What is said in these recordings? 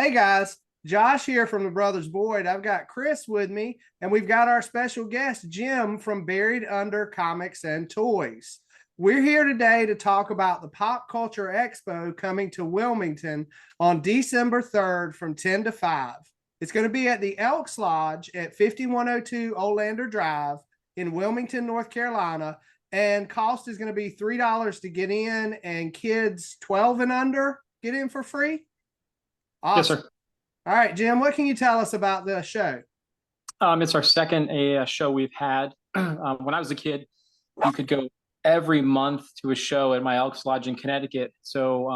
Hey guys, Josh here from the Brothers Boyd. I've got Chris with me, and we've got our special guest, Jim from Buried Under Comics and Toys. We're here today to talk about the Pop Culture Expo coming to Wilmington on December 3rd from 10 to 5. It's going to be at the Elks Lodge at 5102 Olander Drive in Wilmington, North Carolina, and cost is going to be $3 to get in, and kids 12 and under get in for free. Awesome. Yes, sir. All right, Jim, what can you tell us about the show? It's our second show we've had. When I was a kid, you could go every month to a show at my Elks Lodge in Connecticut. So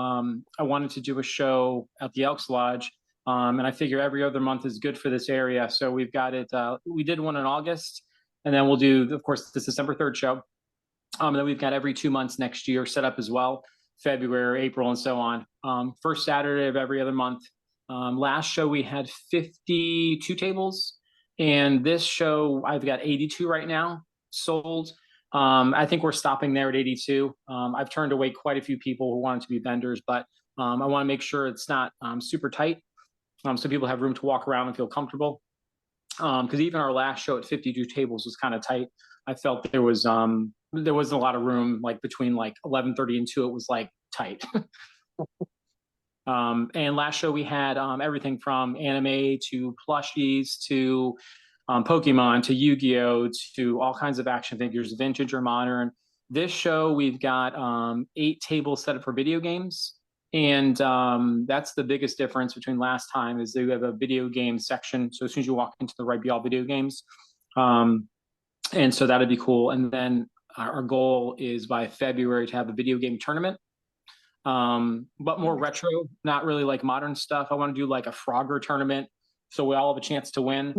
I wanted to do a show at the Elks Lodge, and I figure every other month is good for this area. So we've got it. We did one in August, and then we'll do, of course, this December 3rd show. And then we've got every 2 months next year set up as well, February, April, and so on. First Saturday of every other month. Last show we had 52 tables, and this show I've got 82 right now sold. I think we're stopping there at 82. I've turned away quite a few people who wanted to be vendors, but I want to make sure it's not super tight, so people have room to walk around and feel comfortable. Because even our last show at 52 tables was kind of tight. I felt there wasn't a lot of room, like between like 11:30 and 2. It was like tight. And last show we had everything from anime to plushies to Pokemon to Yu-Gi-Oh to all kinds of action figures, vintage or modern. This show we've got 8 tables set up for video games, and that's the biggest difference between last time is they have a video game section. So as soon as you walk into the right, be all video games, and so that'd be cool. And then our goal is by February to have a video game tournament. But more retro, not really like modern stuff. I want to do like a Frogger tournament, so we all have a chance to win,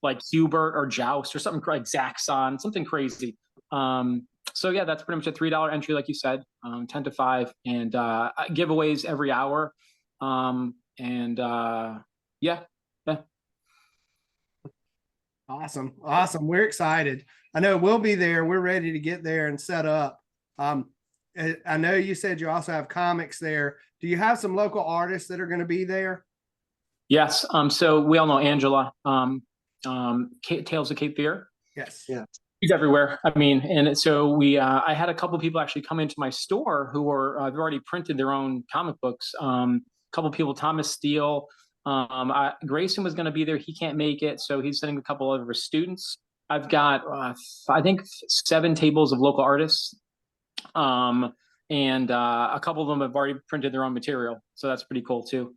like Hubert or Joust or something like Zaxxon, something crazy. So yeah, that's pretty much a $3 entry, like you said, 10 to 5, and giveaways every hour. Yeah. Awesome. We're excited. I know we'll be there. We're ready to get there and set up. I know you said you also have comics there. Do you have some local artists that are going to be there? Yes. So we all know Angela, Tales of Cape Fear. Yes. Yeah. She's everywhere. I mean, and so I had a couple of people actually come into my store who were, they've already printed their own comic books. A couple of people, Thomas Steele, Grayson was going to be there. He can't make it, so he's sending a couple of his students. I've got, I think 7 tables of local artists. And a couple of them have already printed their own material, so that's pretty cool too.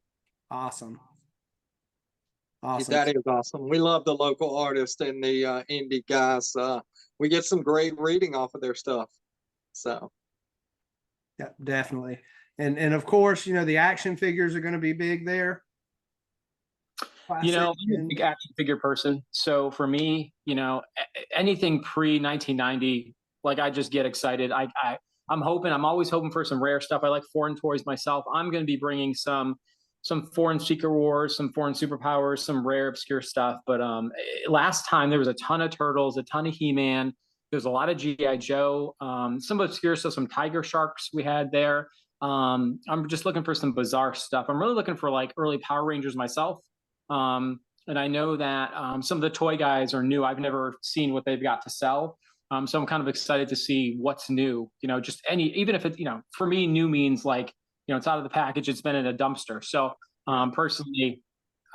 Awesome. That is awesome. We love the local artists and the indie guys. We get some great reading off of their stuff. So yeah, definitely. And of course, the action figures are going to be big there. I'm a big action figure person, so for me, anything pre-1990, like I just get excited. I'm always hoping for some rare stuff. I like foreign toys myself. I'm going to be bringing some foreign Secret Wars, some foreign superpowers, some rare obscure stuff. But last time there was a ton of Turtles, a ton of He-Man. There's a lot of G.I. Joe, some obscure stuff, some Tiger Sharks we had there. I'm just looking for some bizarre stuff. I'm really looking for like early Power Rangers myself. And I know that some of the toy guys are new. I've never seen what they've got to sell. So I'm kind of excited to see what's new, just even if it, for me, new means like, it's out of the package, it's been in a dumpster. So personally,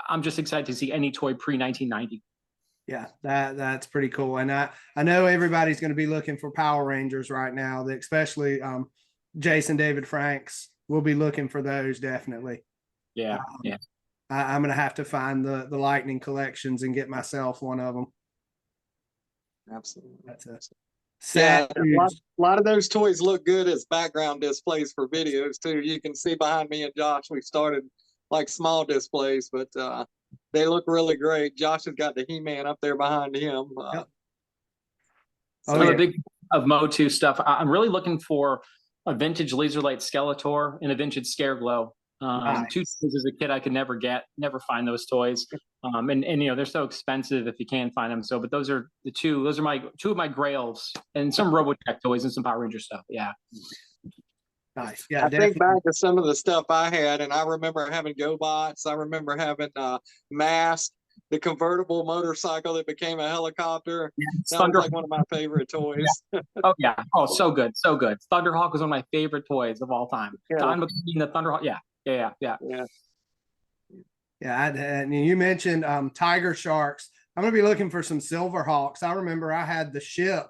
I'm just excited to see any toy pre-1990. Yeah, that's pretty cool. And I know everybody's going to be looking for Power Rangers right now, especially Jason David Franks will be looking for those definitely. Yeah, yeah. I'm going to have to find the Lightning collections and get myself one of them. Absolutely. That's it. Yeah, a lot of those toys look good as background displays for videos too. You can see behind me and Josh, we started like small displays, but they look really great. Josh has got the He-Man up there behind him. Yep. I'm a big of Motu stuff. I'm really looking for a vintage Laser Light Skeletor and a vintage Scareglow. Nice. 2 toys as a kid I could never find those toys. And they're so expensive if you can find them. So, but those are my 2 of my grails, and some Robotech toys and some Power Ranger stuff. Yeah. Nice. Yeah, I think definitely. back to some of the stuff I had, and I remember having GoBots. I remember having Mast, the convertible motorcycle that became a helicopter. That was like one of my favorite toys. Yeah. Oh yeah. Oh, so good, so good. Thunderhawk was one of my favorite toys of all time. Yeah. Don McLean, the Thunderhawk. Yeah. Yeah, and you mentioned tiger sharks. I'm gonna be looking for some silver hawks. I remember I had the ship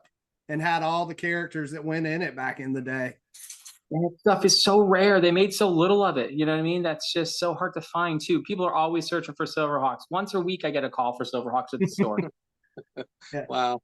and had all the characters that went in it back in the day. That stuff is so rare. They made so little of it. You know what I mean? That's just so hard to find too. People are always searching for Silverhawks. Once a week, I get a call for Silverhawks at the store. Yeah. Wow.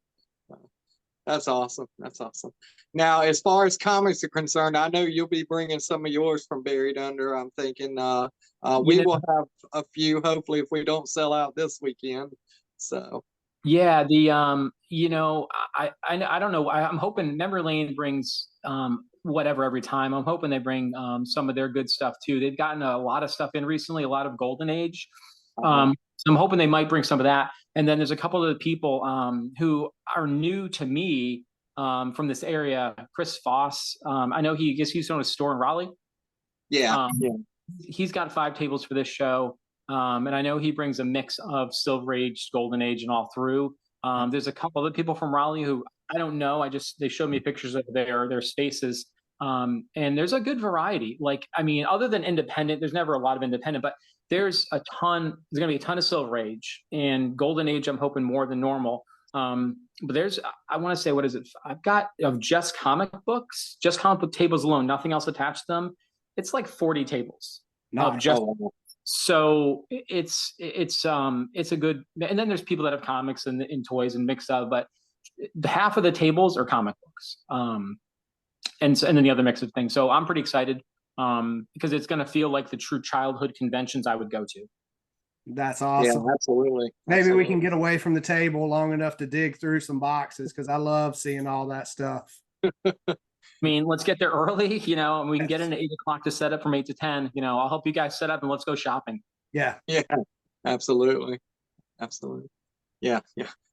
That's awesome. That's awesome. Now, as far as comics are concerned, I know you'll be bringing some of yours from Buried Under. I'm thinking we will have a few, hopefully, if we don't sell out this weekend. So yeah, you know, I don't know. I'm hoping Memory Lane brings whatever every time. I'm hoping they bring some of their good stuff too. They've gotten a lot of stuff in recently, a lot of Golden Age. So I'm hoping they might bring some of that. And then there's a couple of people who are new to me from this area. Chris Foss, I know he used to own a store in Raleigh. Yeah. He's got 5 tables for this show. And I know he brings a mix of Silver Age, Golden Age, and all through. There's a couple of people from Raleigh who I don't know. They showed me pictures of their spaces. And there's a good variety. Like, I mean, other than independent, there's never a lot of independent, but there's going to be a ton of Silver Age and Golden Age. I'm hoping more than normal. But I want to say, what is it? I've got of just comic book tables alone, nothing else attached to them. It's like 40 tables of just. So it's a good, and then there's people that have comics and toys and mix of, but half of the tables are comic books. And then the other mix of things. So I'm pretty excited because it's going to feel like the true childhood conventions I would go to. That's awesome. Yeah, absolutely. Maybe we can get away from the table long enough to dig through some boxes because I love seeing all that stuff. I mean, let's get there early, you know, and we can get in at 8 o'clock to set up from 8 to 10. You know, I'll help you guys set up and let's go shopping. Yeah. Yeah, absolutely. Yeah.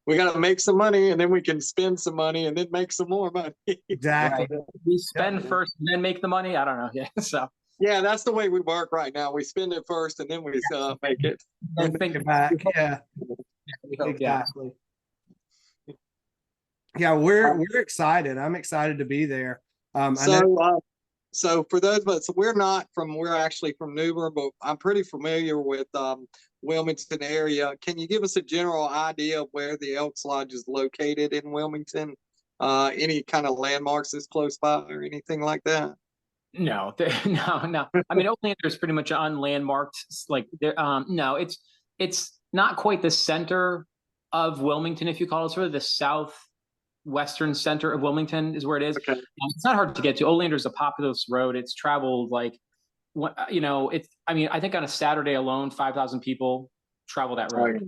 We got to make some money and then we can spend some money and then make some more money. Exactly. Right. We spend first and then make the money. I don't know. Yeah. So. Yeah, that's the way we work right now. We spend it first and then we make it. And think it back. Yeah. Exactly. Yeah, we're excited. I'm excited to be there. So for those of us, we're actually from Newbern, but I'm pretty familiar with Wilmington area. Can you give us a general idea of where the Elks Lodge is located in Wilmington? Any kind of landmarks that's close by or anything like that? No. I mean, Oleander is pretty much unlandmarked. Like there, no, it's not quite the center of Wilmington, if you call it, sort of the southwestern center of Wilmington is where it is. Okay. It's not hard to get to. Oleander is a populous road. It's traveled like, you know, I think on a Saturday alone, 5,000 people travel that road.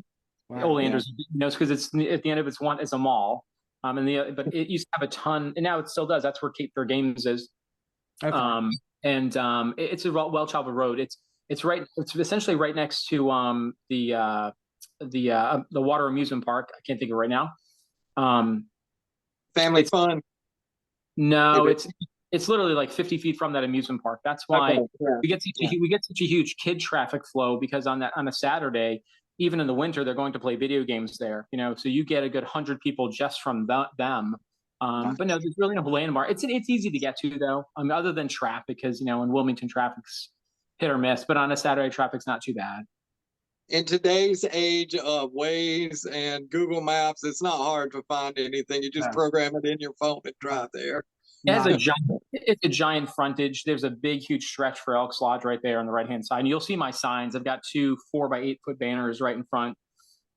Wow. Oleander's, you know, because it's at the end of it's a mall. But it used to have a ton, and now it still does. That's where Cape Fear Games is. Okay. It's a well-traveled road. It's essentially right next to the water amusement park. I can't think of it right now. Family Fun. No, it's literally like 50 feet from that amusement park. That's why we get such a huge kid traffic flow, because on a Saturday, even in the winter, they're going to play video games there. You know, so you get a good 100 people just from them. But no, there's really no landmark. It's easy to get to though. Other than traffic, because you know in Wilmington traffic's hit or miss, but on a Saturday traffic's not too bad. In today's age of Waze and Google Maps, it's not hard to find anything. You just program it in your phone and drive there. It's a giant frontage. There's a big, huge stretch for Elks Lodge right there on the right-hand side. And you'll see my signs. I've got 2 4-by-8-foot banners right in front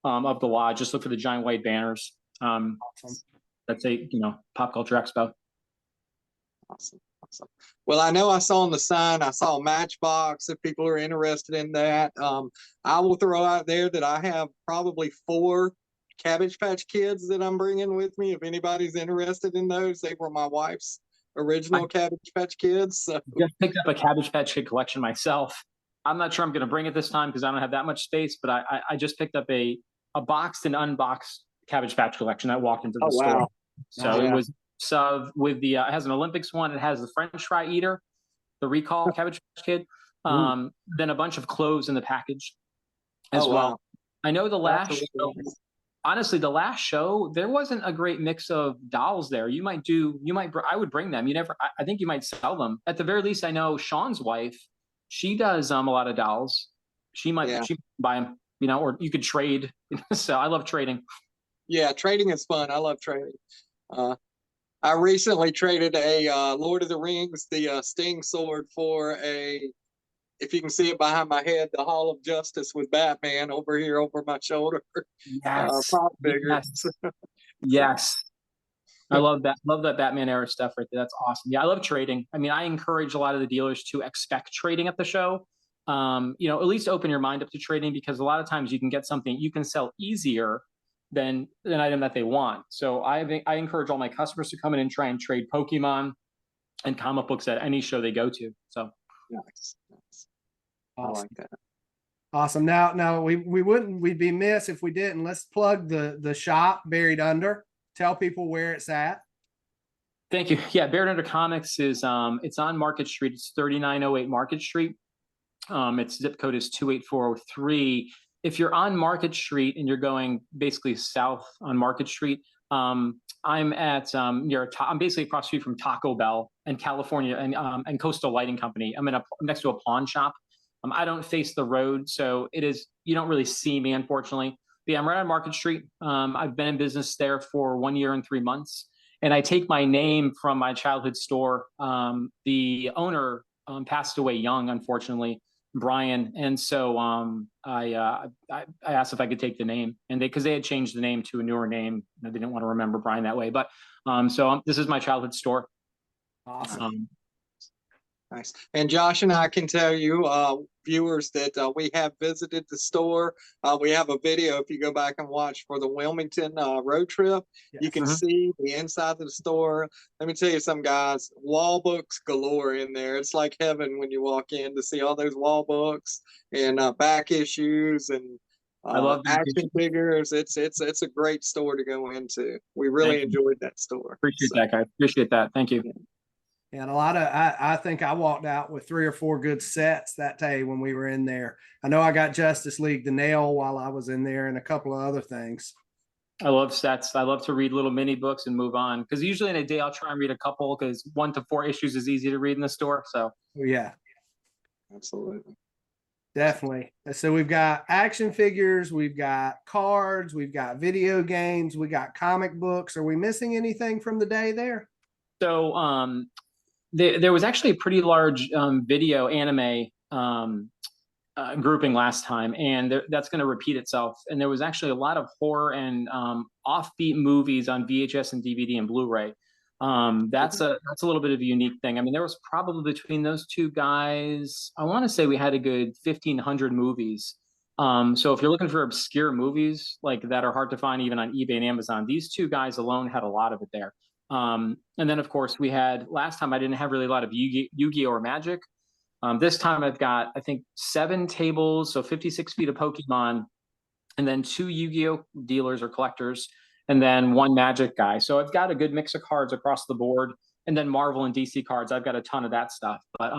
of the lodge. Just look for the giant white banners. Awesome. That's Pop Culture Expo. Awesome. Well, I know I saw on the sign, I saw a Matchbox if people are interested in that. I will throw out there that I have probably 4 Cabbage Patch Kids that I'm bringing with me. If anybody's interested in those, they were my wife's original Cabbage Patch Kids. So. Just picked up a Cabbage Patch Kid collection myself. I'm not sure I'm going to bring it this time because I don't have that much space, but I just picked up a boxed and unboxed Cabbage Patch collection that walked into the store. Wow. So it was with it has an Olympics one. It has the French fry eater. the Recall Cabbage Patch Kid. Then a bunch of clothes in the package as Oh, well. wow. I know the That's last really show, nice. honestly, the last show, there wasn't a great mix of dolls there. I would bring them. I think you might sell them. At the very least, I know Sean's wife, she does a lot of dolls. She might buy them, or you could trade. So I love trading. Yeah, trading is fun. I love trading. I recently traded a Lord of the Rings, the Sting sword, for if you can see it behind my head, the Hall of Justice with Batman over here over my shoulder. Yes. Pop figure. Yes. Yes. I love that. Love that Batman era stuff right there. That's awesome. Yeah, I love trading. I mean, I encourage a lot of the dealers to expect trading at the show. At least open your mind up to trading, because a lot of times you can get something you can sell easier than an item that they want. So I encourage all my customers to come in and try and trade Pokemon and comic books at any show they go to. So Nice. Awesome. I like that. Awesome. Now we'd be miss if we didn't. Let's plug the shop Buried Under. Tell people where it's at. Thank you. Yeah, Buried Under Comics is it's on Market Street. It's 3908 Market Street. Its zip code is 28403. If you're on Market Street and you're going basically south on Market Street, I'm at I'm basically across the street from Taco Bell and California and Coastal Lighting Company. I'm next to a pawn shop. I don't face the road, so you don't really see me, unfortunately. But yeah, I'm right on Market Street. I've been in business there for 1 year and 3 months, and I take my name from my childhood store. The owner passed away young, unfortunately, Brian, and so I asked if I could take the name, and because they had changed the name to a newer name, they didn't want to remember Brian that way. But this is my childhood store. Awesome. Nice. And Josh and I can tell you, viewers, that we have visited the store. We have a video, if you go back and watch, for the Wilmington road trip. Yes. You can see the inside of the store. Let me tell you something, guys. Wall books galore in there. It's like heaven when you walk in to see all those wall books and back issues and I love action figures. It's a great store to go into. We really enjoyed that store. Appreciate that, guys. Appreciate that. Thank you. And I think I walked out with 3 or 4 good sets that day when we were in there. I know I got Justice League the Nail while I was in there and a couple of other things. I love sets. I love to read little mini books and move on, because usually in a day I'll try and read a couple, because 1 to 4 issues is easy to read in the store. So yeah, absolutely. Definitely. So we've got action figures, we've got cards, we've got video games, we got comic books. Are we missing anything from the day there? So there was actually a pretty large video anime grouping last time, and that's going to repeat itself. And there was actually a lot of horror and offbeat movies on VHS and DVD and Blu-ray. That's a little bit of a unique thing. I mean, there was probably between those two guys, I want to say we had a good 1,500 movies. So if you're looking for obscure movies like that are hard to find even on eBay and Amazon, these two guys alone had a lot of it there. And then of course we had, last time I didn't have really a lot of Yu-Gi-Oh or Magic. This time I've got, I think, 7 tables, so 56 feet of Pokemon, and then 2 Yu-Gi-Oh dealers or collectors, and then 1 Magic guy. So I've got a good mix of cards across the board, and then Marvel and DC cards. I've got a ton of that stuff. But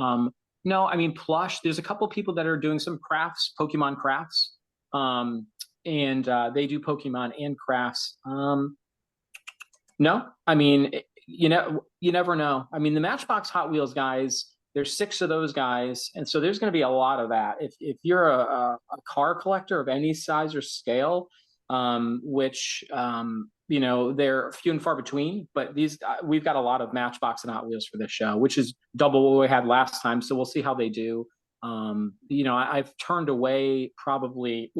no, I mean, plush, there's a couple people that are doing some crafts, Pokemon crafts, and they do Pokemon and crafts. No, I mean, you never know. I mean, the Matchbox Hot Wheels guys, there's 6 of those guys, and so there's going to be a lot of that. If you're a car collector of any size or scale, which they're few and far between, but we've got a lot of Matchbox and Hot Wheels for this show, which is double what we had last time. So we'll see how they do. I've turned away probably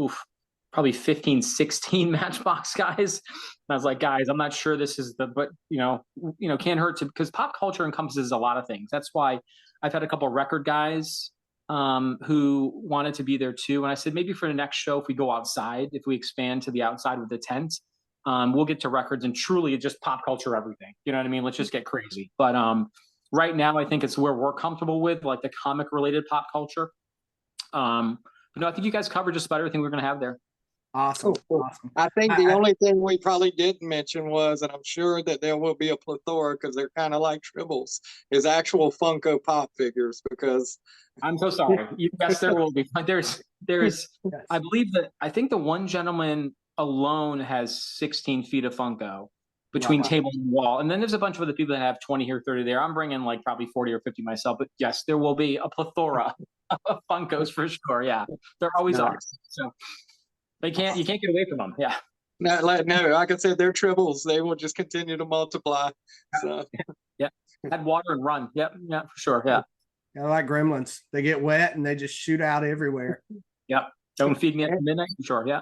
15, 16 Matchbox guys. And I was like, guys, I'm not sure this is but can't hurt to, because pop culture encompasses a lot of things. That's why I've had a couple of record guys who wanted to be there too. And I said, maybe for the next show, if we go outside, if we expand to the outside with the tent, we'll get to records and truly just pop culture, everything. You know what I mean? Let's just get crazy. But right now, I think it's where we're comfortable with, like the comic related pop culture. I think you guys covered just about everything we're going to have there. Awesome. Awesome. I think the only thing we probably didn't mention was, and I'm sure that there will be a plethora because they're kind of like tribbles, is actual Funko Pop figures. Because I'm so sorry. Yes, there will be. There's, Yes. I think the one gentleman alone has 16 feet of Funko between Wow. table and wall. And then there's a bunch of other people that have 20 here, 30 there. I'm bringing like probably 40 or 50 myself. But yes, there will be a plethora of Funkos for sure. Yeah, there always are. So you can't get away from them. Yeah. no, like I said, they're tribbles. They will just continue to multiply. So Yeah. Add water and run. Yep. Yeah, for sure. Yeah. I like gremlins. They get wet and they just shoot out everywhere. Yep. Don't feed me at midnight. Sure. Yeah.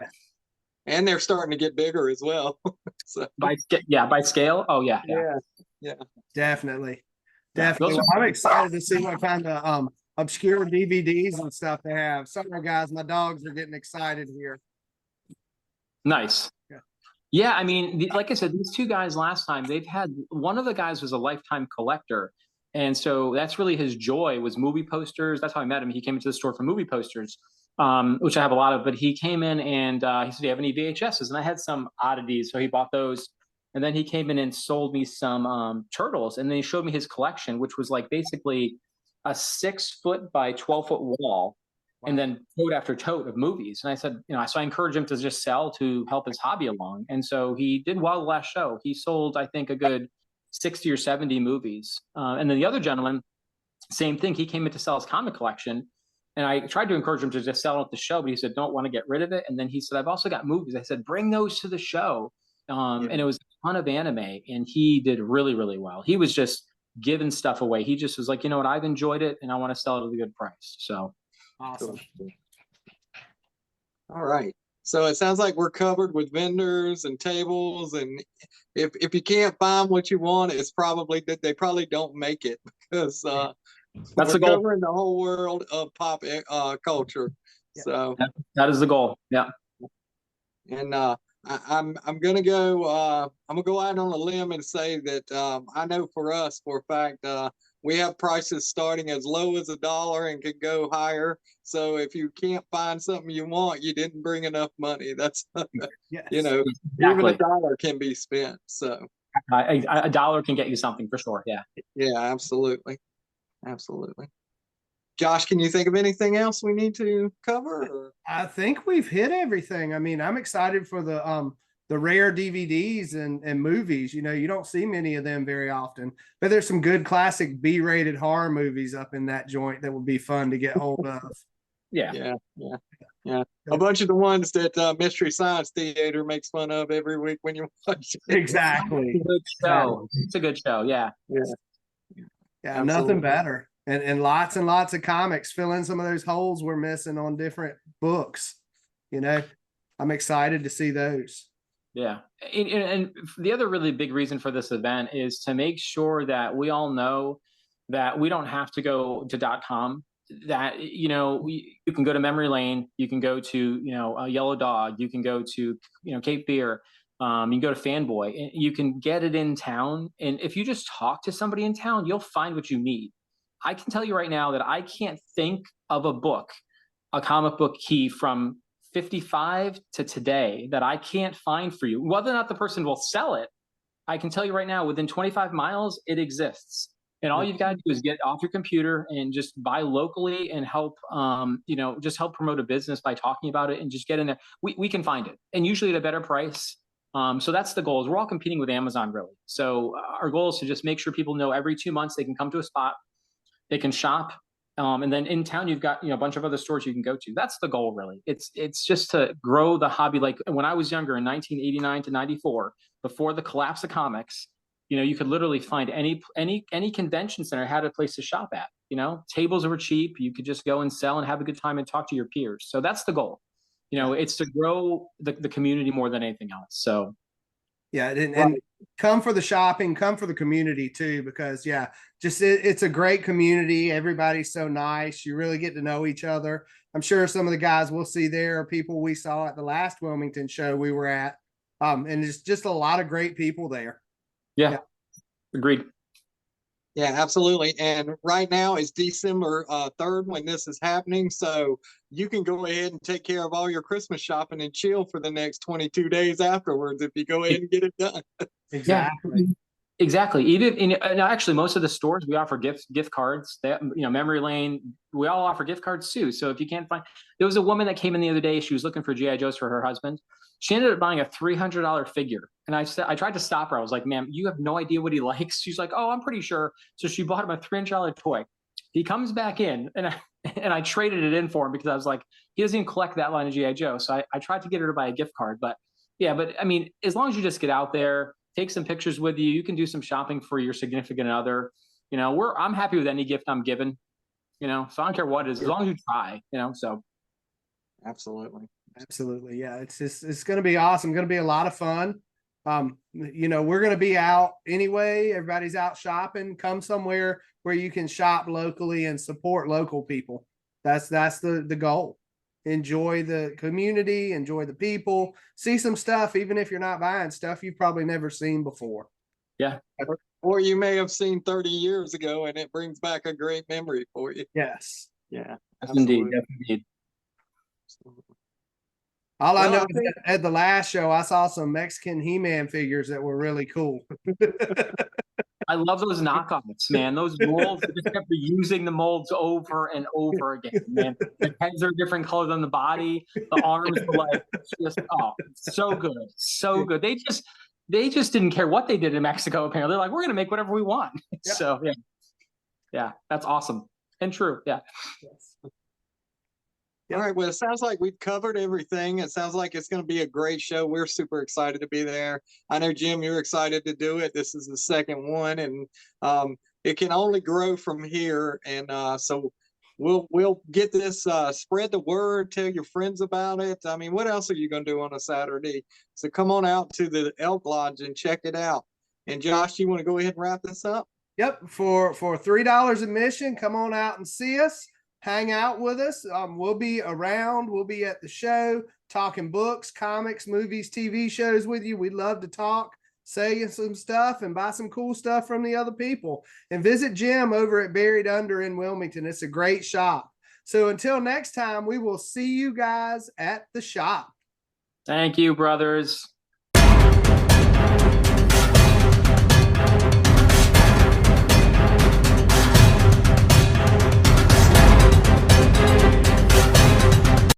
and they're starting to get bigger as well. So By scale. Oh yeah. yeah. Definitely. Yeah, Definitely. those are- Well, I'm excited to see what kind of obscure DVDs and stuff they have. Sorry guys, my dogs are getting excited here. Nice. Yeah. Yeah, I mean, like I said, these two guys last time, they've had, one of the guys was a lifetime collector. And so that's really his joy, was movie posters. That's how I met him. He came into the store for movie posters, which I have a lot of, but he came in and he said, do you have any VHSs? And I had some oddities. So he bought those. And then he came in and sold me some turtles. And then he showed me his collection, which was like basically a 6-foot by 12-foot wall. And then tote after tote of movies. And I said, so I encouraged him to just sell to help his hobby along. And so he did well the last show. He sold, I think, a good 60 or 70 movies. And then the other gentleman, same thing. He came in to sell his comic collection. And I tried to encourage him to just sell it at the show, but he said, don't want to get rid of it. And then he said, I've also got movies. I said, bring those to the show. And it was a ton of anime. And he did really, really well. He was just giving stuff away. He just was like, you know what, I've enjoyed it and I want to sell it at a good price. So Awesome. All right. So it sounds like we're covered with vendors and tables, and if you can't find what you want, it's probably that they probably don't make it, because that's the we're goal. covering the whole world of pop culture. Yeah. So that is the goal. Yeah. and I'm gonna go out on a limb and say that I know for us for a fact we have prices starting as low as $1 and can go higher. So if you can't find something you want, you didn't bring enough money. That's Yes. even Exactly. $1 can be spent. So a dollar can get you something for sure. Yeah. yeah, absolutely. Josh, can you think of anything else we need to cover? Or? I think we've hit everything. I mean, I'm excited for the rare DVDs and movies. You don't see many of them very often, but there's some good classic B-rated horror movies up in that joint that would be fun to get hold of. Yeah. A bunch of the ones that Mystery Science Theater makes fun of every week when you watch it. Exactly. Good show. It's a good show. Yeah. Yeah, Absolutely. nothing better. And lots of comics fill in some of those holes we're missing on different books. I'm excited to see those. Yeah. And the other really big reason for this event is to make sure that we all know that we don't have to go to .com, that, you can go to Memory Lane, you can go to, a Yellow Dog, you can go to, Cape Fear, you can go to Fanboy, and you can get it in town. And if you just talk to somebody in town, you'll find what you need. I can tell you right now that I can't think of a comic book key from 55 to today that I can't find for you. Whether or not the person will sell it, I can tell you right now, within 25 miles, it exists. And all you've got to do is get off your computer and just buy locally and help, just help promote a business by talking about it and just get in there. We can find it, and usually at a better price. So that's the goal. Is we're all competing with Amazon, really. So our goal is to just make sure people know every 2 months they can come to a spot, they can shop. And then in town, you've got, a bunch of other stores you can go to. That's the goal, really. It's just to grow the hobby. Like when I was younger in 1989 to 94, before the collapse of comics, you could literally find any convention center had a place to shop at. Tables were cheap. You could just go and sell and have a good time and talk to your peers. So that's the goal. It's to grow the community more than anything else. So yeah, and come for the shopping, come for the community too, because it's a great community. Everybody's so nice. You really get to know each other. I'm sure some of the guys we'll see there are people we saw at the last Wilmington show we were at. And it's just a lot of great people there. Yeah. Agreed. Yeah, absolutely. And right now is December 3rd when this is happening. So you can go ahead and take care of all your Christmas shopping and chill for the next 22 days afterwards if you go ahead and get it done. Exactly. Exactly. Even and actually, most of the stores we offer gift cards. That, Memory Lane, we all offer gift cards too. So if you can't find, there was a woman that came in the other day. She was looking for GI Joes for her husband. She ended up buying a $300 figure, and I tried to stop her. I was like, "Ma'am, you have no idea what he likes." She's like, "Oh, I'm pretty sure." So she bought him a $300 toy. He comes back in, and I traded it in for him because I was like, he doesn't even collect that line of GI Joe. So I tried to get her to buy a gift card, but yeah, but I mean, as long as you just get out there, take some pictures with you. You can do some shopping for your significant other. I'm happy with any gift I'm given. So I don't care what it is, as long as you try. So Absolutely. Absolutely. Yeah. It's going to be awesome. Going to be a lot of fun. We're going to be out anyway. Everybody's out shopping. Come somewhere where you can shop locally and support local people. That's the goal. Enjoy the community, enjoy the people, see some stuff, even if you're not buying stuff you've probably never seen before. Yeah. Or you may have seen 30 years ago and it brings back a great memory for you. Yes. Yeah. Indeed. Indeed. All I know is at the last show, I saw some Mexican He-Man figures that were really cool. I love those knockoffs, man. Those molds, just kept reusing the molds over and over again, man. The heads are different color than the body. The arms are like just so good, so good. They just didn't care what they did in Mexico. Apparently, they're like, we're gonna make whatever we want. Yeah. So yeah, that's awesome and true. Yeah. Yes. All right. Well, it sounds like we've covered everything. It sounds like it's going to be a great show. We're super excited to be there. I know, Jim, you're excited to do it. This is the second one, and it can only grow from here. And so we'll get this. Spread the word. Tell your friends about it. I mean, what else are you going to do on a Saturday? So come on out to the Elk Lodge and check it out. And Josh, you want to go ahead and wrap this up? Yep. For $3 admission, come on out and see us. Hang out with us. We'll be around. We'll be at the show talking books, comics, movies, TV shows with you. We'd love to talk, say some stuff, and buy some cool stuff from the other people. And visit Jim over at Buried Under in Wilmington. It's a great shop. So until next time, we will see you guys at the shop. Thank you, brothers.